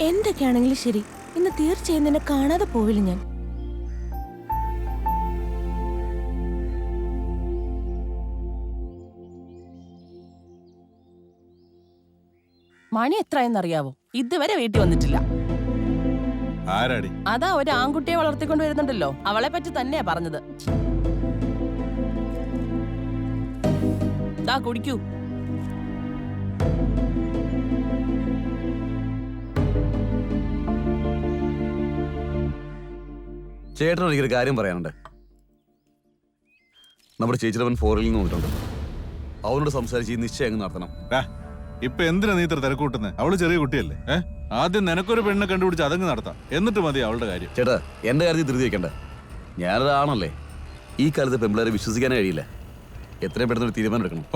എന്തൊക്കെയാണെങ്കിലും ശരി, ഇന്ന് തീർച്ചയായും നിന്നെ കാണാതെ പോവില്ല ഞാൻ. മണി എത്രയെന്നറിയാവോ? ഇതുവരെ വീട്ടിൽ വന്നിട്ടില്ല. ആരാടി? അതാ ഒരു ആൺകുട്ടിയെ വളർത്തിക്കൊണ്ട് വരുന്നുണ്ടല്ലോ, അവളെ പറ്റി തന്നെയാ പറഞ്ഞത്. ദാ കുടിക്കൂ. ചേട്ടൻ എനിക്കൊരു കാര്യം പറയാനുണ്ട്. നമ്മുടെ ചേച്ചിയുടെ ഫോറിൽ നിന്ന് വന്നിട്ടുണ്ട്. അവനോട് സംസാരിച്ച് ഈ നിശ്ചയം അങ്ങ് നടത്തണം. ഇപ്പൊ എന്തിനാ നീ ഇത്ര തിരക്കൂട്ടുന്നത്? അവള് ചെറിയ കുട്ടിയല്ലേ. ആദ്യം നിനക്കൊരു പെണ്ണെ കണ്ടുപിടിച്ച് അതങ്ങ് നടത്താം, എന്നിട്ട് മതി അവളുടെ കാര്യം. ചേട്ടാ, എന്റെ കാര്യത്തിൽ ധൃതി വെക്കണ്ട. ഞാനൊരാണല്ലേ. ഈ കാലത്ത് പെമ്പിളേരെ വിശ്വസിക്കാനേ കഴിയില്ല. എത്രയും പെട്ടെന്ന് ഒരു തീരുമാനം എടുക്കണം.